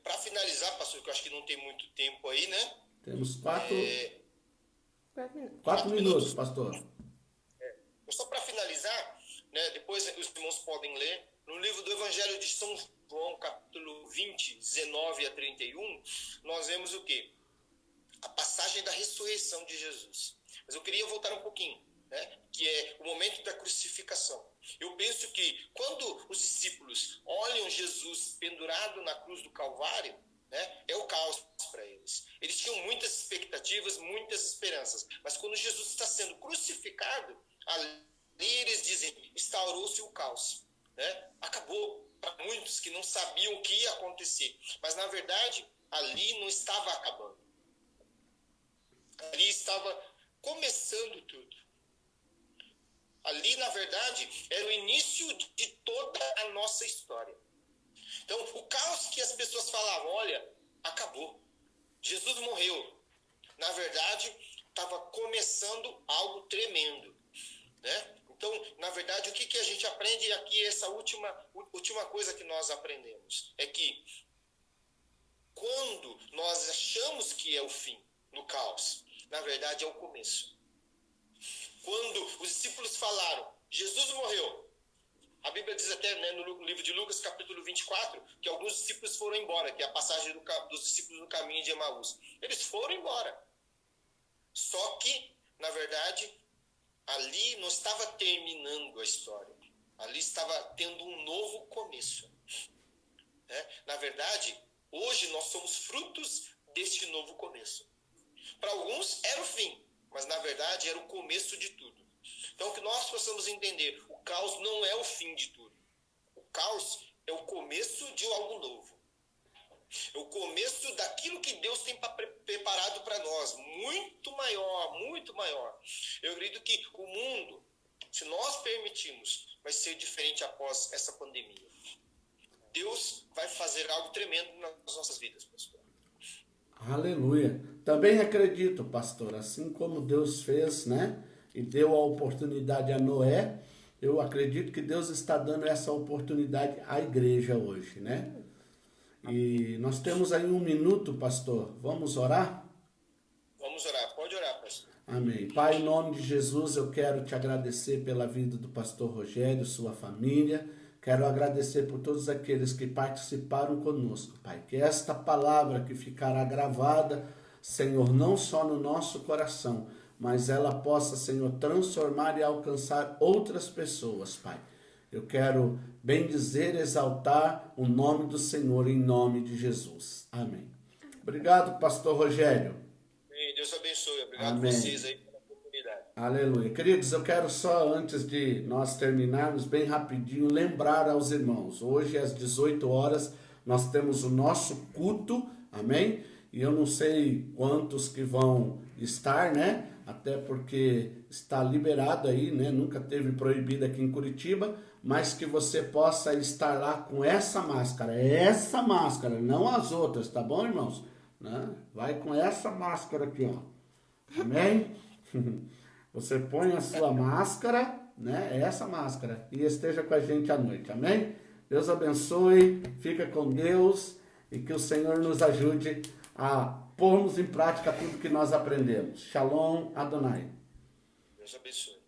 Para finalizar, pastor, que eu acho que não tem muito tempo aí, né? Temos 4 4 minutos. 4 minutos, pastor. Só para finalizar, né, depois os irmãos podem ler, no livro do Evangelho de São João, capítulo 20, 19 a 31, nós vemos o quê? A passagem da ressurreição de Jesus. Mas eu queria voltar um pouquinho, né, que é o momento da crucificação. Eu penso que quando os discípulos olham Jesus pendurado na cruz do Calvário, né, é o caos para eles. Eles tinham muitas expectativas, muitas esperanças. Mas quando Jesus está sendo crucificado, ali eles dizem, instaurou-se o caos. Né? Acabou para muitos que não sabiam o que ia acontecer. Mas, na verdade, ali não estava acabando. Ali estava começando tudo. Ali, na verdade, era o início de toda a nossa história. Então, o caos que as pessoas falavam, olha, acabou. Jesus morreu. Na verdade, estava começando algo tremendo. Né? Então, na verdade, o que a gente aprende aqui, essa última coisa que nós aprendemos, é que quando nós achamos que é o fim, no caos, na verdade é o começo. Quando os discípulos falaram, Jesus morreu, a Bíblia diz até, né, no livro de Lucas, capítulo 24, que alguns discípulos foram embora, que é a passagem dos discípulos no caminho de Emaús. Eles foram embora. Só que, na verdade, ali não estava terminando a história. Ali estava tendo um novo começo. Né? Na verdade, hoje nós somos frutos deste novo começo. Para alguns era o fim, mas na verdade era o começo de tudo. Então que nós possamos entender, o caos não é o fim de tudo. O caos é o começo de algo novo. É o começo daquilo que Deus tem preparado para nós, muito maior, muito maior. Eu acredito que o mundo, se nós permitirmos, vai ser diferente após essa pandemia. Deus vai fazer algo tremendo nas nossas vidas, pastor. Aleluia. Também acredito, pastor, assim como Deus fez, né, e deu a oportunidade a Noé, eu acredito que Deus está dando essa oportunidade à igreja hoje, né? E nós temos aí 1 minuto, pastor. Vamos orar? Vamos orar. Pode orar, pastor. Amém. Pai, em nome de Jesus, eu quero te agradecer pela vida do pastor Rogério, sua família. Quero agradecer por todos aqueles que participaram conosco, Pai. Que esta palavra que ficará gravada, Senhor, não só no nosso coração, mas ela possa, Senhor, transformar e alcançar outras pessoas, Pai. Eu quero bendizer, exaltar o nome do Senhor em nome de Jesus. Amém. Obrigado, pastor Rogério. Deus abençoe. Obrigado Amém. a vocês aí pela oportunidade. Aleluia. Queridos, eu quero só, antes de nós terminarmos, bem rapidinho, lembrar aos irmãos. Hoje, às 18 horas, nós temos o nosso culto. Amém? E eu não sei quantos que vão estar, né? Até porque está liberado aí, né? Nunca teve proibido aqui em Curitiba, mas que você possa estar lá com essa máscara, não as outras, tá bom, irmãos? Né? Vai com essa máscara aqui, ó. Amém? Você põe a sua máscara, né? Essa máscara, e esteja com a gente à noite, amém? Deus abençoe, fica com Deus e que o Senhor nos ajude a pormos em prática tudo que nós aprendemos. Shalom Adonai. Deus abençoe.